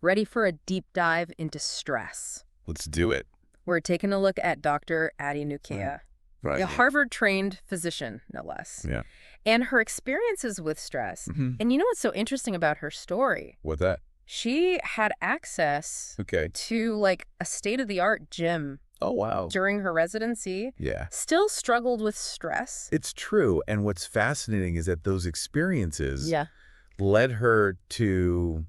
Ready for a deep dive into stress? Let's do it. We're taking a look at Dr. Addie Nukia, Right. a Harvard-trained physician, no less, Yeah. and her experiences with stress. And you know what's so interesting about her story? What that? She had access Okay. to, like, a state-of-the-art gym Oh, wow. during her residency, Yeah. still struggled with stress. It's true. And what's fascinating is that those experiences Yeah. led her to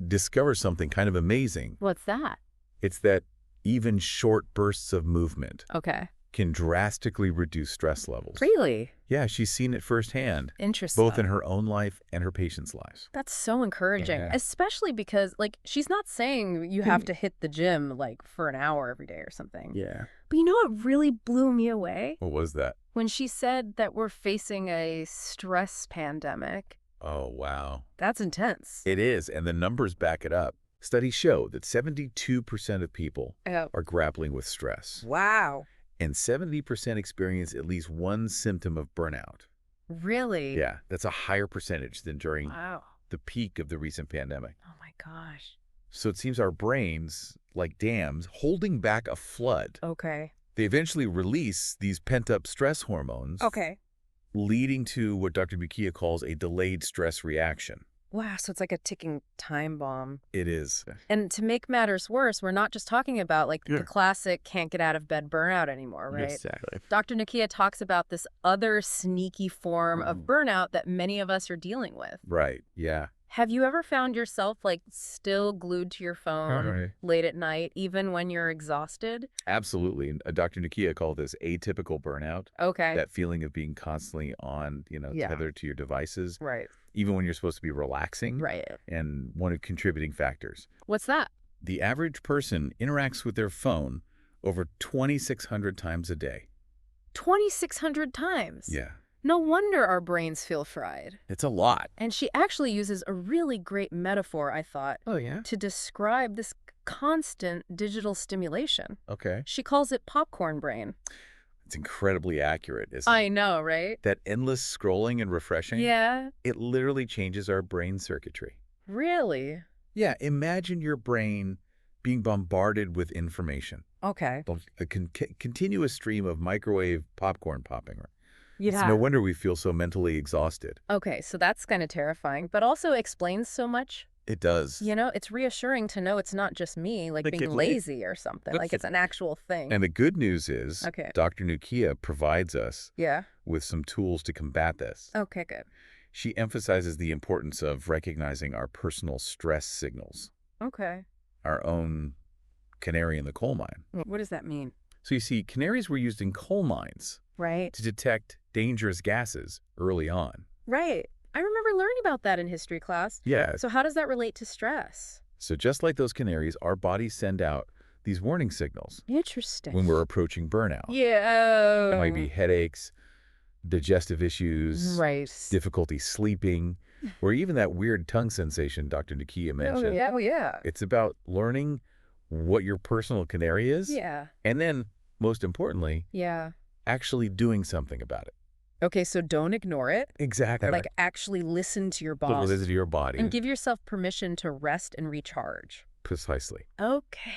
discover something kind of amazing. What's that? It's that even short bursts of movement Okay. can drastically reduce stress levels. Really? Yeah, she's seen it firsthand, Interesting. both in her own life and her patients' lives. That's so encouraging, Yeah. especially because, like, she's not saying you have to hit the gym, like, for an hour every day or something. Yeah. But you know what really blew me away? What was that? When she said that we're facing a stress pandemic. Oh, wow. That's intense. It is, and the numbers back it up. Studies show that 72% of people are grappling with stress, Wow. and 70% experience at least one symptom of burnout. Really? Yeah, that's a higher percentage than during Wow. the peak of the recent pandemic. Oh, my gosh. So it seems our brains, like dams, holding back a flood. Okay. They eventually release these pent-up stress hormones, Okay. leading to what Dr. Bukia calls a delayed stress reaction. Wow, so it's like a ticking time bomb. It is. And to make matters worse, we're not just talking about, like, the classic can't get out of bed burnout anymore, right? Exactly. Dr. Nukia talks about this other sneaky form of burnout that many of us are dealing with. Right, yeah. Have you ever found yourself, like, still glued to your phone late at night, even when you're exhausted? Absolutely. And Dr. Nukia called this atypical burnout. Okay. That feeling of being constantly on, tethered to your devices, Right. even when you're supposed to be relaxing. Right. And one of contributing factors. What's that? The average person interacts with their phone over 2,600 times a day. 2,600 times? Yeah. No wonder our brains feel fried. It's a lot. And she actually uses a really great metaphor, I thought, Oh, yeah? to describe this constant digital stimulation. Okay. She calls it popcorn brain. It's incredibly accurate, isn't it? I know, right? That endless scrolling and refreshing, Yeah. it literally changes our brain circuitry. Really? Yeah, imagine your brain being bombarded with information. Okay. A continuous stream of microwave popcorn popping. Yeah. It's no wonder we feel so mentally exhausted. Okay, so that's kind of terrifying, but also explains so much. It does. You know, it's reassuring to know it's not just me, like being lazy or something. Like it's an actual thing. And the good news is Dr. Nukia provides us with some tools to combat this. Okay, good. She emphasizes the importance of recognizing our personal stress signals. Okay. Our own canary in the coal mine. What does that mean? So you see, canaries were used in coal mines to detect dangerous gases early on. Right. I remember learning about that in history class. Yeah. So how does that relate to stress? So just like those canaries, our bodies send out these warning signals. Interesting. When we're approaching burnout. Yeah. It might be headaches, digestive issues, difficulty sleeping, or even that weird tongue sensation Dr. Nukia mentioned. Oh, yeah. It's about learning what your personal canary is. Yeah. And then, most importantly, actually doing something about it. Okay, so don't ignore it. Exactly. Like actually listen to your boss. Listen to your body. And give yourself permission to rest and recharge. Precisely. Okay.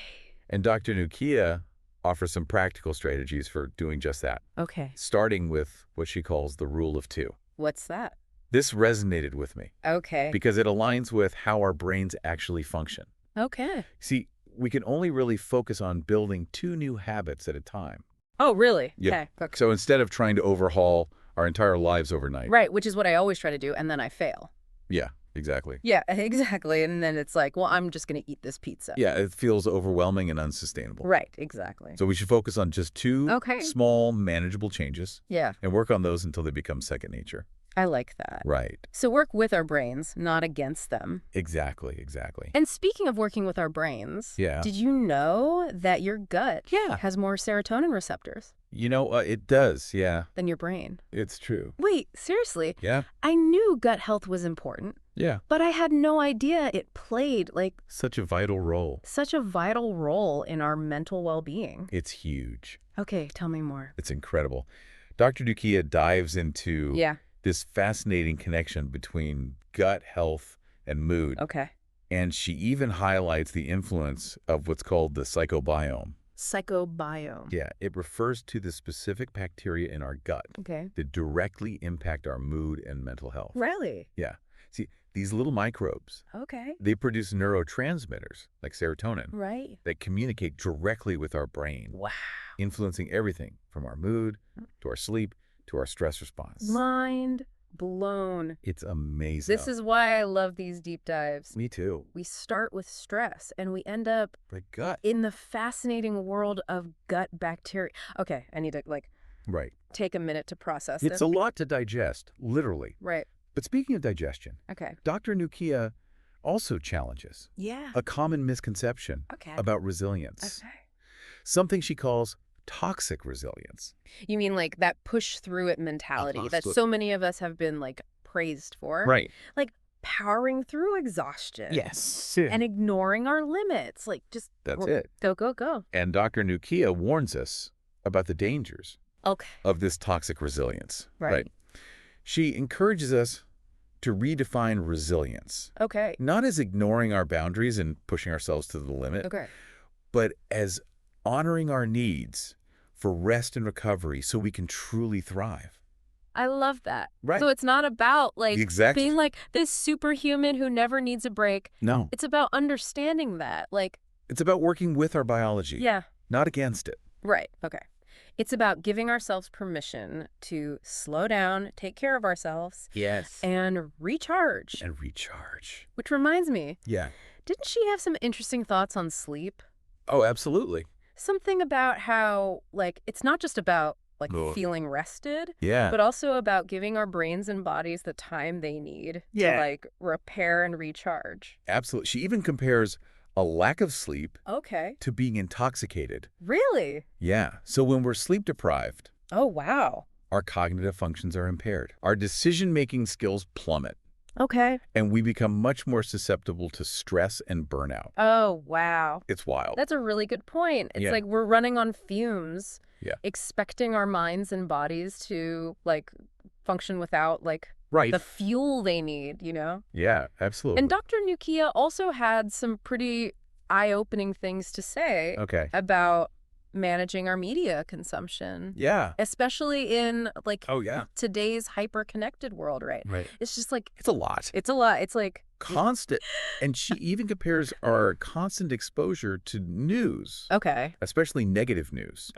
And Dr. Nukia offers some practical strategies for doing just that. Okay. Starting with what she calls the rule of two. What's that? This resonated with me. Okay. Because it aligns with how our brains actually function. Okay. See, we can only really focus on building 2 new habits at a time. Oh, really? Yeah. Okay. So instead of trying to overhaul our entire lives overnight. Right, which is what I always try to do, and then I fail. Yeah, exactly. Yeah, exactly. And then it's like, well, I'm just going to eat this pizza. Yeah, it feels overwhelming and unsustainable. Right, exactly. So we should focus on just 2 small, manageable changes. Yeah. And work on those until they become second nature. I like that. Right. So work with our brains, not against them. Exactly, exactly. And speaking of working with our brains, Yeah. Did you know that your gut has more serotonin receptors? You know, it does, yeah. Than your brain. It's true. Wait, seriously? Yeah. I knew gut health was important. Yeah. But I had no idea it played, like... Such a vital role. Such a vital role in our mental well-being. It's huge. Okay, tell me more. It's incredible. Dr. Nukia dives into this fascinating connection between gut health and mood. Okay. And she even highlights the influence of what's called the psychobiome. Psychobiome. Yeah, it refers to the specific bacteria in our gut that directly impact our mood and mental health. Really? Yeah. See, these little microbes, Okay. they produce neurotransmitters like serotonin Right. that communicate directly with our brain. Wow. Influencing everything from our mood to our sleep to our stress response. Mind blown. It's amazing. This is why I love these deep dives. Me too. We start with stress and we end up The gut. in the fascinating world of gut bacteria. Okay, I need to take a minute to process this. It's a lot to digest, literally. Right. But speaking of digestion, Dr. Nukia also challenges a common misconception about resilience. Something she calls toxic resilience. You mean like that push through it mentality that so many of us have been like praised for? Right. Like powering through exhaustion. Yes. And ignoring our limits. Like just That's it. Go. And Dr. Nukia warns us about the dangers of this toxic resilience. Right. She encourages us to redefine resilience. Not as ignoring our boundaries and pushing ourselves to the limit, but as honoring our needs for rest and recovery so we can truly thrive. I love that. Right. So it's not about like being like this superhuman who never needs a break. No. It's about understanding that. Like it's about working with our biology. Yeah. Not against it. Right. Okay. It's about giving ourselves permission to slow down, take care of ourselves. Yes. And recharge. Which reminds me. Yeah. Didn't she have some interesting thoughts on sleep? Oh, absolutely. Something about how, like, it's not just about, like, feeling rested. Yeah. But also about giving our brains and bodies the time they need to, like, repair and recharge. Absolutely. She even compares a lack of sleep to being intoxicated. Really? Yeah. So when we're sleep deprived. Oh, wow. Our cognitive functions are impaired. Our decision-making skills plummet. And we become much more susceptible to stress and burnout. Oh, wow. It's wild. That's a really good point. It's like we're running on fumes, expecting our minds and bodies to, like, function without, like, the fuel they need, you know? Yeah, absolutely. And Dr. Nukia also had some pretty eye-opening things to say about managing our media consumption. Yeah. Especially in, like, today's hyper-connected world, right? It's just like... It's a lot. It's a lot. It's like... Constant. And she even compares our constant exposure to news. Especially negative news.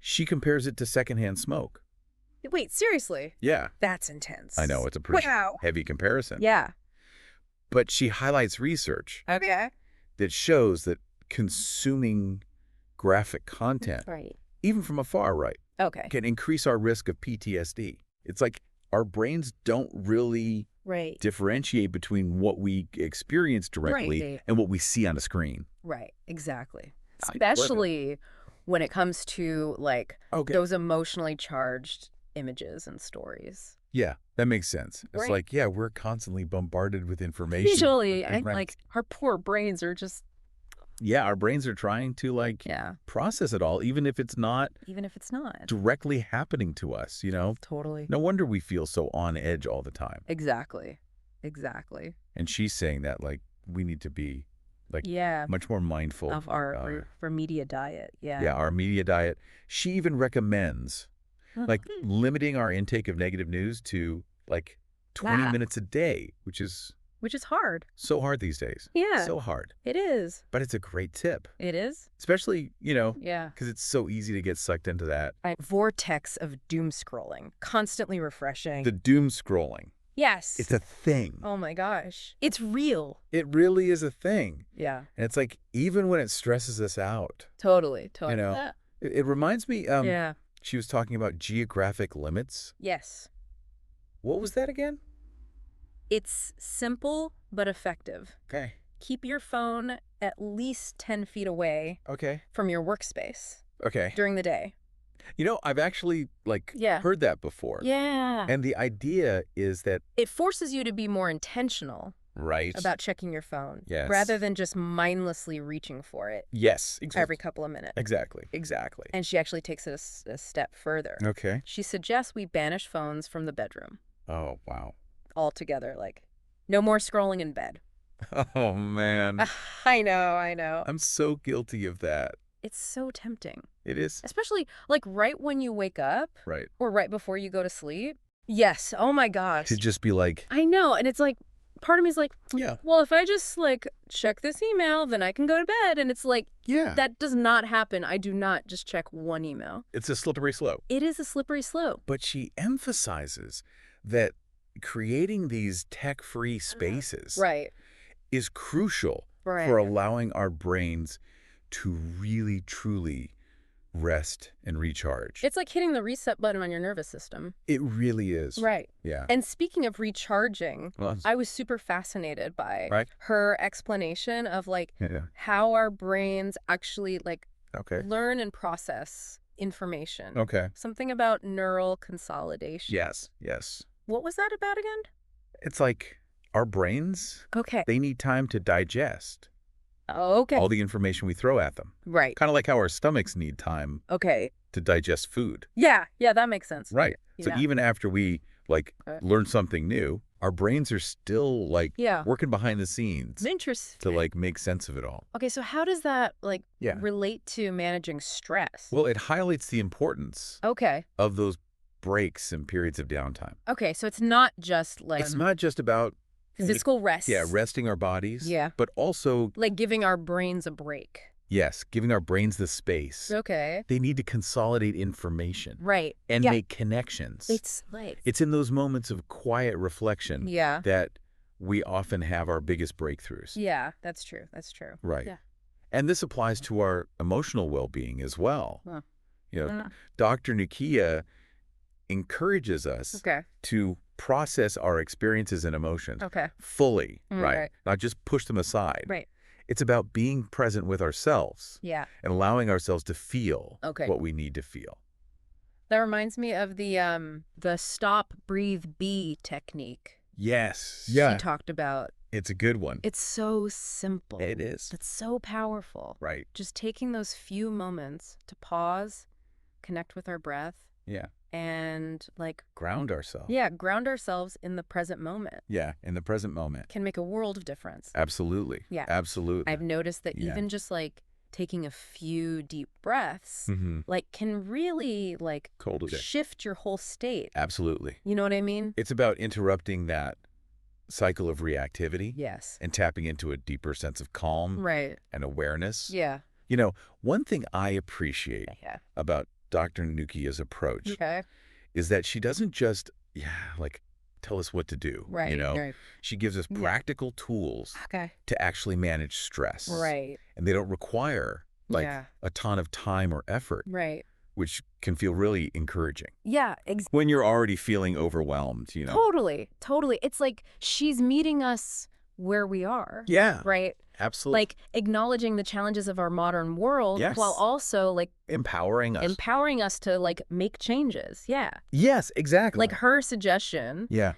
She compares it to secondhand smoke. Wait, seriously? Yeah. That's intense. I know. It's a pretty heavy comparison. Yeah. But she highlights research that shows that consuming graphic content, even from afar, can increase our risk of PTSD. It's like our brains don't really differentiate between what we experience directly and what we see on a screen. Right, exactly. Especially when it comes to, like, those emotionally charged images and stories. Yeah, that makes sense. It's like, we're constantly bombarded with information. Usually, like, our poor brains are just... Yeah, our brains are trying to, like, process it all, even if it's not directly happening to us, you know? Totally. No wonder we feel so on edge all the time. Exactly. And she's saying that, like, we need to be, like, much more mindful of our media diet. Yeah, our media diet. She even recommends, like, limiting our intake of negative news to, like, 20 minutes a day, which is hard. So hard these days. Yeah. So hard. It is. But it's a great tip. It is. Especially, you know, because it's so easy to get sucked into that. Vortex of doom scrolling. Constantly refreshing. The doom scrolling. Yes. It's a thing. Oh my gosh. It's real. It really is a thing. Yeah. And it's like, even when it stresses us out. Totally. You know, it reminds me, she was talking about geographic limits. Yes. What was that again? It's simple but effective. Keep your phone at least 10 feet away from your workspace during the day. You know, I've actually, like, heard that before. Yeah. And the idea is that... It forces you to be more intentional about checking your phone. Yes. Rather than just mindlessly reaching for it. Yes. Every couple of minutes. Exactly. And she actually takes it a step further. She suggests we banish phones from the bedroom. Oh, wow. Altogether, like, no more scrolling in bed. Oh, man. I know. I'm so guilty of that. It's so tempting. It is. Especially, like, right when you wake up. Right. Or right before you go to sleep. Yes. Oh, my gosh. To just be like... I know. And it's like, part of me is like, yeah, well, if I just, like, check this email, then I can go to bed. And it's like, yeah, that does not happen. I do not just check one email. It's a slippery slope. It is a slippery slope. But she emphasizes that creating these tech-free spaces right. is crucial for allowing our brains to really, truly rest and recharge. It's like hitting the reset button on your nervous system. It really is. Right. Yeah. And speaking of recharging, I was super fascinated by her explanation of like how our brains actually like learn and process information. Okay. Something about neural consolidation. Yes, yes. What was that about again? It's like our brains, they need time to digest. Okay. All the information we throw at them. Right. Kind of like how our stomachs need time to digest food. Yeah, that makes sense. Right. So even after we like learn something new, our brains are still like working behind the scenes. Interesting. To like make sense of it all. Okay, so how does that like relate to managing stress? Well, it highlights the importance of those breaks and periods of downtime. Okay, so it's not just like... It's not just about... physical rest. Yeah, resting our bodies. Yeah. But also... like giving our brains a break. Yes, giving our brains the space. Okay. They need to consolidate information. Right. And make connections. It's like... it's in those moments of quiet reflection that we often have our biggest breakthroughs. Yeah, that's true. That's true. Right. Yeah. And this applies to our emotional well-being as well. Huh. You know, Dr. Nukia encourages us to process our experiences and emotions fully, right? Not just push them aside. Right. It's about being present with ourselves and allowing ourselves to feel what we need to feel. That reminds me of the stop, breathe, be technique. Yes. Yeah. She talked about. It's a good one. It's so simple. It is. It's so powerful. Right. Just taking those few moments to pause, connect with our breath. Yeah. And like ground ourselves. Yeah, ground ourselves in the present moment. Yeah, in the present moment. Can make a world of difference. Absolutely. Yeah. Absolutely. I've noticed that even just like taking a few deep breaths, like can really like shift your whole state. Absolutely. You know what I mean? It's about interrupting that cycle of reactivity. Yes. And tapping into a deeper sense of calm. Right. And awareness. Yeah. You know, one thing I appreciate about Dr. Nukia's approach is that she doesn't just, like tell us what to do. Right. You know, right. She gives us practical tools to actually manage stress. Right. And they don't require like a ton of time or effort. Right. Which can feel really encouraging. Yeah. When you're already feeling overwhelmed, you know. Totally. Totally. It's like she's meeting us where we are. Yeah. Right. Absolutely. Like acknowledging the challenges of our modern world while also like empowering us to like make changes. Yeah. Yes, exactly. Like her suggestion. Yeah.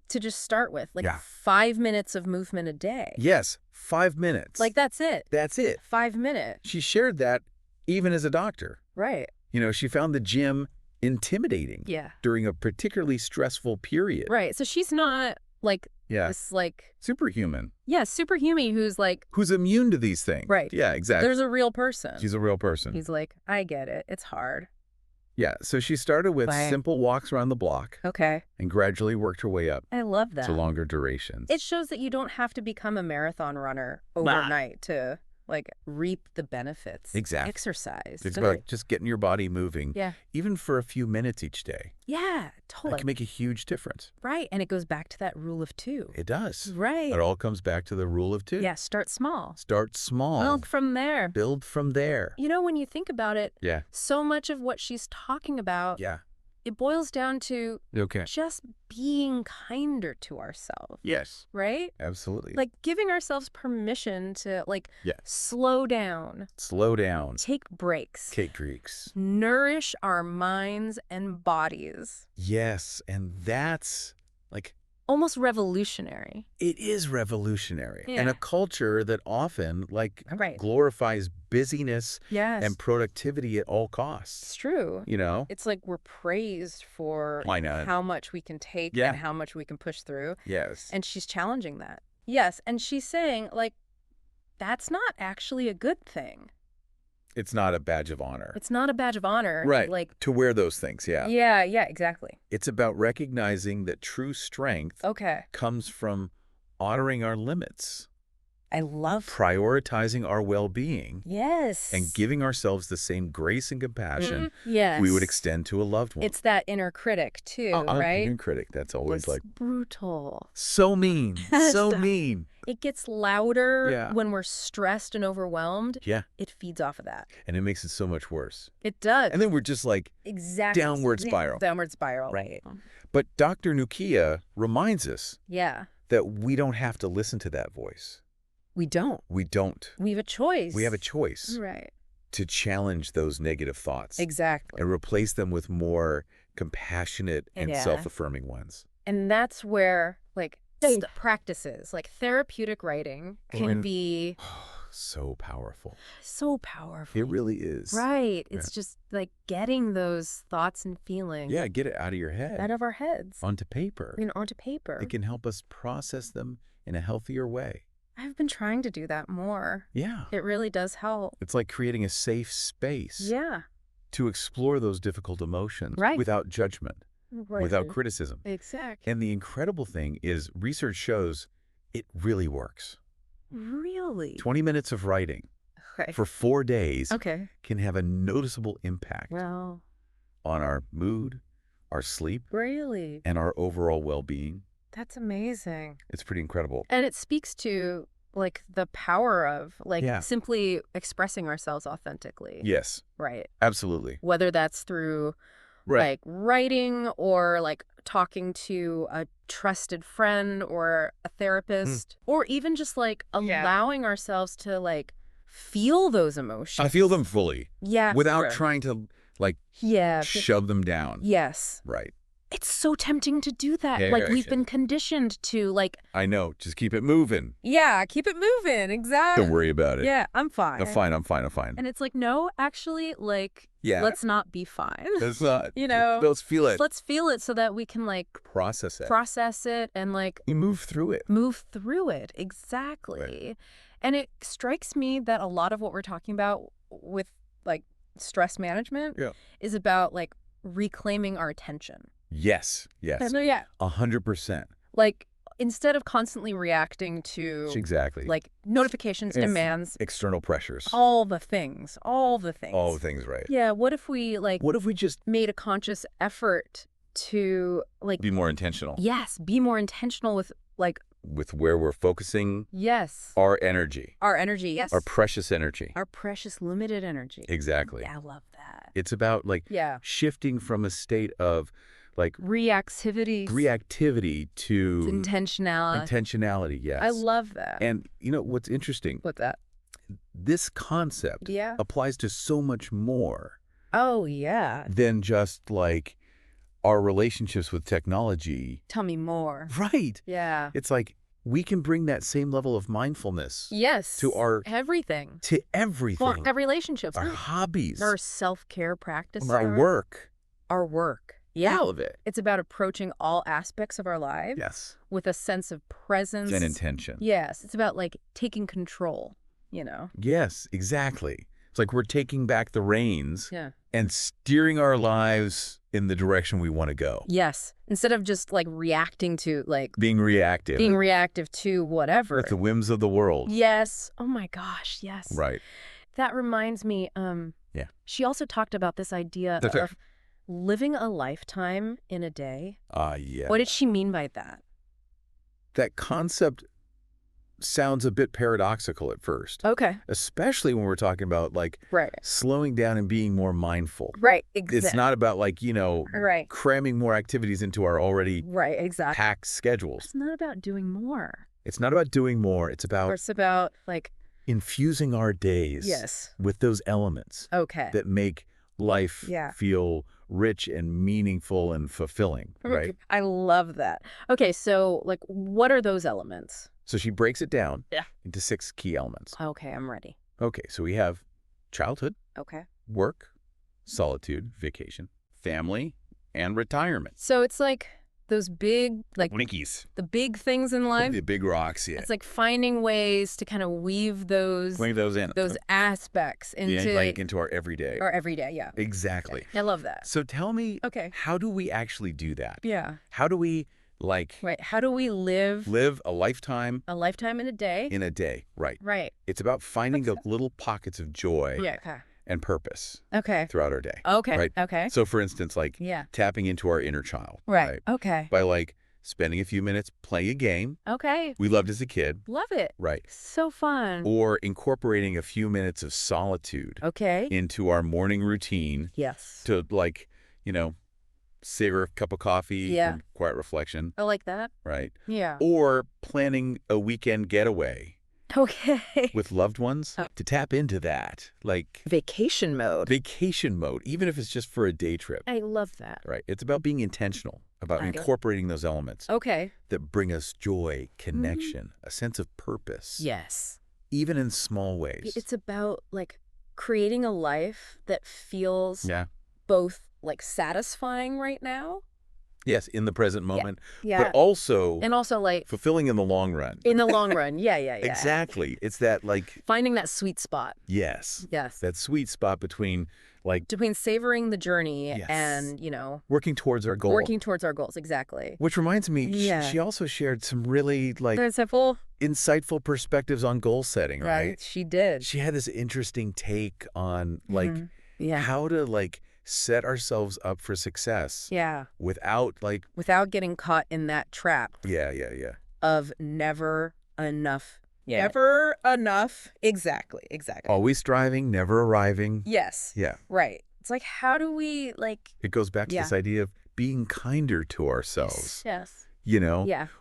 To just start with, like 5 minutes of movement a day. Yes, 5 minutes. Like that's it. That's it. 5 minutes. She shared that even as a doctor. Right. You know, she found the gym intimidating. Yeah. During a particularly stressful period. Right. So she's not like this like superhuman. Yeah, superhuman who's immune to these things. Right. Yeah, exactly. There's a real person. She's a real person. He's like, I get it. It's hard. Yeah, so she started with simple walks around the block. Okay. And gradually worked her way up. I love that. To longer durations. It shows that you don't have to become a marathon runner overnight to like reap the benefits. Exactly. Exercise. It's about just getting your body moving. Yeah. Even for a few minutes each day. Yeah, totally. That can make a huge difference. Right. And it goes back to that rule of 2. It does. Right. It all comes back to the rule of 2. Yeah. Start small. Start small. Build from there. Build from there. You know, when you think about it, so much of what she's talking about it boils down to just being kinder to ourselves. Yes. Right? Absolutely. Like giving ourselves permission to like slow down. Slow down. Take breaks. Take breaks. Nourish our minds and bodies. Yes. And that's like almost revolutionary. It is revolutionary. And a culture that often like glorifies busyness and productivity at all costs. It's true. You know? It's like we're praised for how much we can take and how much we can push through. Yes. And she's challenging that. Yes, and she's saying, like, that's not actually a good thing. It's not a badge of honor. It's not a badge of honor. Right. Like, to wear those things, yeah. Yeah, exactly. It's about recognizing that true strength comes from honoring our limits. I love prioritizing our well-being. Yes. And giving ourselves the same grace and compassion we would extend to a loved one. It's that inner critic, too, right? Inner critic. That's always it's like... brutal. So mean. So mean. It gets louder when we're stressed and overwhelmed. Yeah. It feeds off of that. And it makes it so much worse. It does. And then we're just like... Downward spiral. Downward spiral. Right. But Dr. Nukia reminds us... Yeah. That we don't have to listen to that voice. We don't. We don't. We have a choice. We have a choice. Right. To challenge those negative thoughts. Exactly. And replace them with more compassionate and self-affirming ones. And that's where, like, practices, like therapeutic writing can be... So powerful. So powerful. It really is. Right. It's just like getting those thoughts and feelings. Yeah, get it out of your head. Out of our heads. Onto paper. Onto paper. It can help us process them in a healthier way. I've been trying to do that more. Yeah. It really does help. It's like creating a safe space. Yeah. To explore those difficult emotions. Right. Without judgment. Right. Without criticism. Exactly. And the incredible thing is research shows it really works. Really? 20 minutes of writing for 4 days can have a noticeable impact on our mood, our sleep, really, and our overall well-being. That's amazing. It's pretty incredible. And it speaks to, like, the power of, like, simply expressing ourselves authentically. Yes. Right. Absolutely. Whether that's through, like, writing or, like, talking to a trusted friend or a therapist, or even just, like, allowing ourselves to, like, feel those emotions. I feel them fully. Yeah. Without trying to, like, shove them down. Yes. Right. It's so tempting to do that. Yeah, like, we've been conditioned to, like... I know. Just keep it moving. Yeah, keep it moving. Exactly. Don't worry about it. Yeah, I'm fine. I'm fine. And it's like, no, actually, like, let's not be fine. Let's not. You know? Let's feel it. Let's feel it so that we can, like... Process it. And, like... You move through it. Exactly. Right. And it strikes me that a lot of what we're talking about with, like, stress management is about, like, reclaiming our attention. Yes. 100%. Like, instead of constantly reacting to like notifications, demands, external pressures, all the things, right? Yeah. What if we just made a conscious effort to, like, be more intentional? Yes, be more intentional with, like, with where we're focusing. Yes. Our energy. Yes. Our precious energy. Our precious limited energy. Exactly. Yeah, I love that. It's about, like, shifting from a state of, like, reactivity to intentionality. Yes. I love that. And you know what's interesting? What's that? This concept applies to so much more. Oh, yeah. Than just, like, our relationships with technology. Tell me more. Right. Yeah. It's like we can bring that same level of mindfulness. Yes. To our everything. To everything. Well, our relationships. Our hobbies. Our self-care practices. Our work. Our work. Yeah. All of it. It's about approaching all aspects of our lives. Yes. With a sense of presence. And intention. Yes. It's about, like, taking control, you know? Yes, exactly. It's like we're taking back the reins. Yeah. And steering our lives in the direction we want to go. Yes. Instead of just, like, reacting to, like... Being reactive to whatever. With the whims of the world. Yes. Oh, my gosh. Yes. Right. That reminds me, she also talked about this idea of living a lifetime in a day. Yeah. What did she mean by that? That concept sounds a bit paradoxical at first. Okay. Especially when we're talking about, like, slowing down and being more mindful. Right. Exactly. It's not about, like, you know, cramming more activities into our already packed schedules. It's not about doing more. It's not about doing more. It's about like, infusing our days with those elements that make life feel rich and meaningful and fulfilling, right? I love that. Okay, so, like, what are those elements? So she breaks it down into 6 key elements. Okay, I'm ready. Okay, so we have childhood, work, solitude, vacation, family, and retirement. So it's like those big, like Winkies. the big things in life. The big rocks, yeah. It's like finding ways to kind of weave those in. Those aspects into our everyday. Our everyday, yeah. Exactly. I love that. So tell me, okay, how do we actually do that? Yeah. How do we right, how do we live a lifetime in a day? In a day, right. Right. It's about finding the little pockets of joy. Yeah. Okay. And purpose. Okay. Throughout our day. Okay. Right? Okay. So for instance, like tapping into our inner child. Right. Okay. By like spending a few minutes playing a game. Okay. We loved as a kid. Love it. Right. So fun. Or incorporating a few minutes of solitude. Okay. Into our morning routine. Yes. To like, savor a cup of coffee. And quiet reflection. I like that. Right. Yeah. Or planning a weekend getaway. Okay. With loved ones, to tap into that, like vacation mode, even if it's just for a day trip. I love that. Right. It's about being intentional, about incorporating those elements. Okay. That bring us joy, connection, a sense of purpose. Yes. Even in small ways. It's about like creating a life that feels both like satisfying right now. Yes, in the present moment, but also like fulfilling in the long run. In the long run, yeah. Exactly. It's that like finding that sweet spot. Yes. Yes. That sweet spot between savoring the journey and working towards our goal. Working towards our goals, exactly. Which reminds me, she also shared some really insightful perspectives on goal setting, right? She did. She had this interesting take on how to set ourselves up for success. Yeah. Without getting caught in that trap. Yeah. Of never enough. Yeah. Never enough. Exactly. Always striving, never arriving. Yes. Yeah. Right. It's like, how do we It goes back to this idea of being kinder to ourselves. Yes.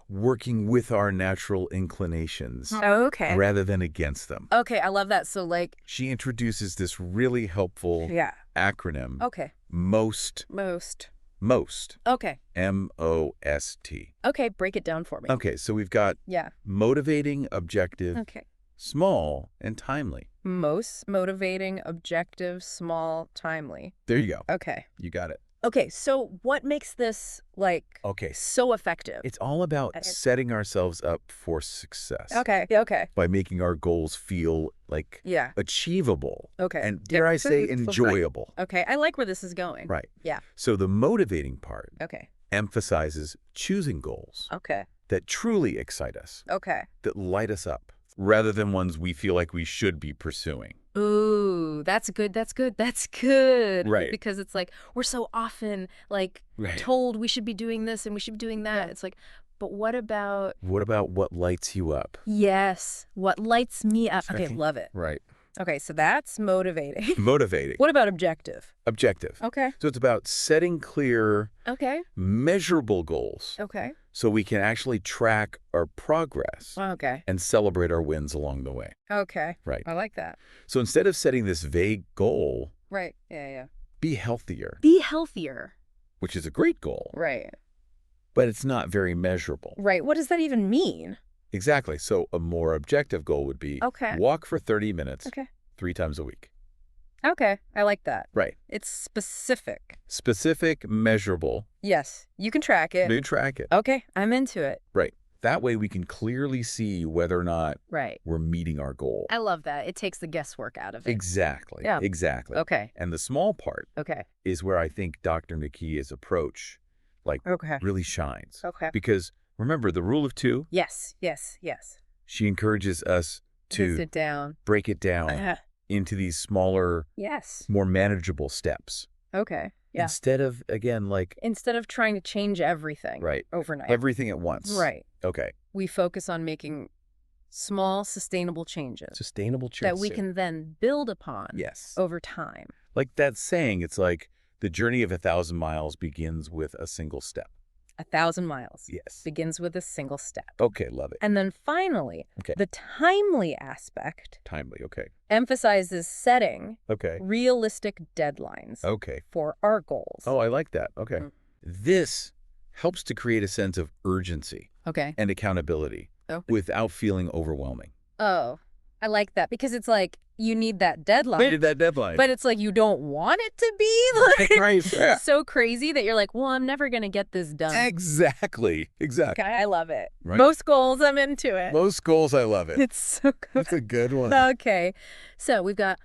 Working with our natural inclinations. Oh, okay. Rather than against them. Okay, I love that. So she introduces this really helpful acronym. Okay. MOST. Okay. MOST. Okay, break it down for me. Okay, so we've got motivating, objective, small, and timely. Most motivating, objective, small, timely. There you go. Okay. You got it. Okay, so what makes this so effective? It's all about setting ourselves up for success. Okay. By making our goals feel achievable. Okay. And dare I say enjoyable. Okay, I like where this is going. Right. Yeah. So the motivating part emphasizes choosing goals Okay. that truly excite us. Okay. That light us up, rather than ones we feel like we should be pursuing. Ooh, that's good. Right. Because it's like, we're so often told we should be doing this and we should be doing that. Yeah. It's like, but what about what lights you up? Yes. What lights me up? Okay, love it. Right. Okay, so that's motivating. Motivating. What about objective? Objective. Okay. So it's about setting clear, measurable goals. Okay. So we can actually track our progress. Okay. And celebrate our wins along the way. Okay. Right. I like that. So instead of setting this vague goal. Right. Yeah. Be healthier. Be healthier. Which is a great goal. Right. But it's not very measurable. Right. What does that even mean? Exactly. So a more objective goal would be walk for 30 minutes 3 times a week. Okay. I like that. Right. It's specific. Specific, measurable. Yes. You can track it. You track it. Okay. I'm into it. Right. That way we can clearly see whether or not we're meeting our goal. I love that. It takes the guesswork out of it. Exactly. Yeah. Exactly. Okay. And the small part is where I think Dr. Nakia's approach really shines. Okay. Because remember the rule of 2? Yes. She encourages us to sit down, break it down into these smaller, more manageable steps. Okay. Yeah. Instead of, again, instead of trying to change everything overnight. Everything at once. Right. Okay. We focus on making small, sustainable changes. That we can then build upon over time. Like that saying, it's like the journey of 1,000 miles begins with a single step. 1,000 miles. Yes. Begins with a single step. Okay, love it. And then finally, the timely aspect. Timely, okay. Emphasizes setting realistic deadlines okay. for our goals. Oh, I like that. Okay. This helps to create a sense of urgency and accountability without feeling overwhelming. Oh, I like that because it's like you need that deadline. They need that deadline. But it's like you don't want it to be like so crazy that you're like, well, I'm never going to get this done. Exactly. Okay, I love it. Right? Most goals, I'm into it. Most goals, I love it. It's so good. That's a good one. Okay. So we've got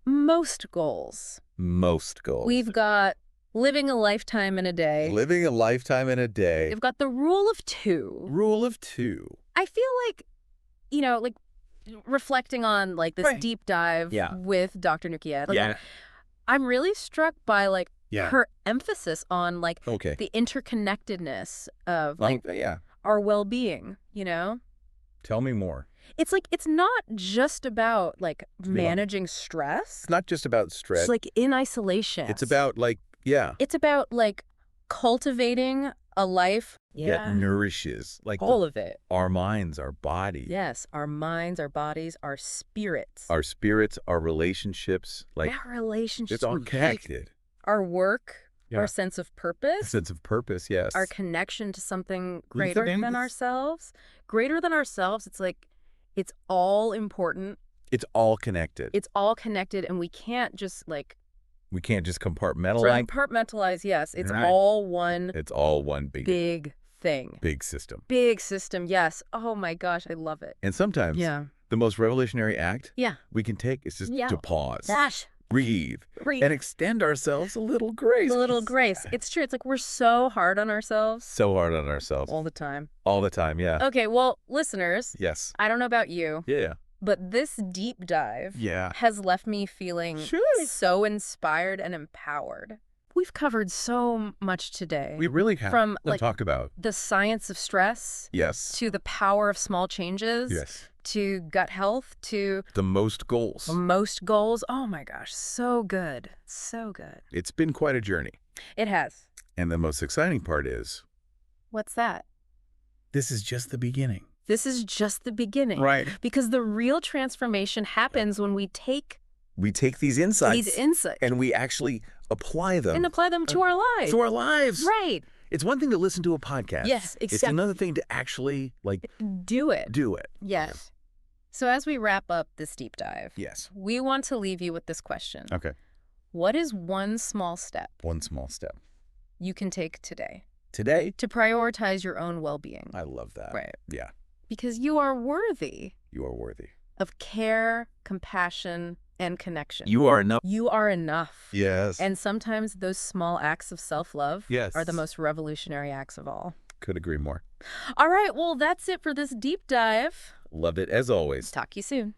most goals. Most goals. We've got living a lifetime in a day. Living a lifetime in a day. We've got the rule of 2. Rule of 2. I feel like, like reflecting on like this deep dive with Dr. Nukiet. Like, I'm really struck by like her emphasis on like the interconnectedness of like our well-being, Tell me more. It's like, it's not just about like managing stress. It's not just about stress. It's like in isolation. It's about like, It's about like cultivating a life that nourishes like all of it. Our minds, our bodies. Yes, our minds, our bodies, our spirits. Our spirits, our relationships. Like our relationships. It's all connected. Our work. Our sense of purpose. Sense of purpose, yes. Our connection to something greater than ourselves. Greater than ourselves, it's like, it's all important. It's all connected. It's all connected, and we can't just like... We can't just compartmentalize. Compartmentalize, yes. It's all one... It's all one big thing. Big system. Big system, yes. Oh my gosh, I love it. And sometimes the most revolutionary act we can take is just to pause. Breathe. And extend ourselves a little grace. A little grace. It's true. It's like we're so hard on ourselves. So hard on ourselves. All the time. All the time, yeah. Okay, well, listeners. Yes. I don't know about you. Yeah. But this deep dive has left me feeling so inspired and empowered. We've covered so much today. We really have. From like talk about the science of stress. Yes. To the power of small changes. Yes. To gut health, to... The most goals. Most goals. Oh my gosh, so good. So good. It's been quite a journey. It has. And the most exciting part is... What's that? This is just the beginning. This is just the beginning. Right. Because the real transformation happens when we take... We take these insights. And we actually apply them. And apply them to our lives. To our lives. Right. It's one thing to listen to a podcast. Yes, exactly. It's another thing to actually, like... Do it. Do it. Yes. So as we wrap up this deep dive, we want to leave you with this question. Okay. What is one small step? One small step. You can take today. Today? To prioritize your own well-being. I love that. Right. Yeah. Because you are worthy. You are worthy. Of care, compassion, and connection. You are enough. You are enough. Yes. And sometimes those small acts of self-love are the most revolutionary acts of all. Could agree more. All right, well, that's it for this deep dive. Loved it as always. Talk to you soon.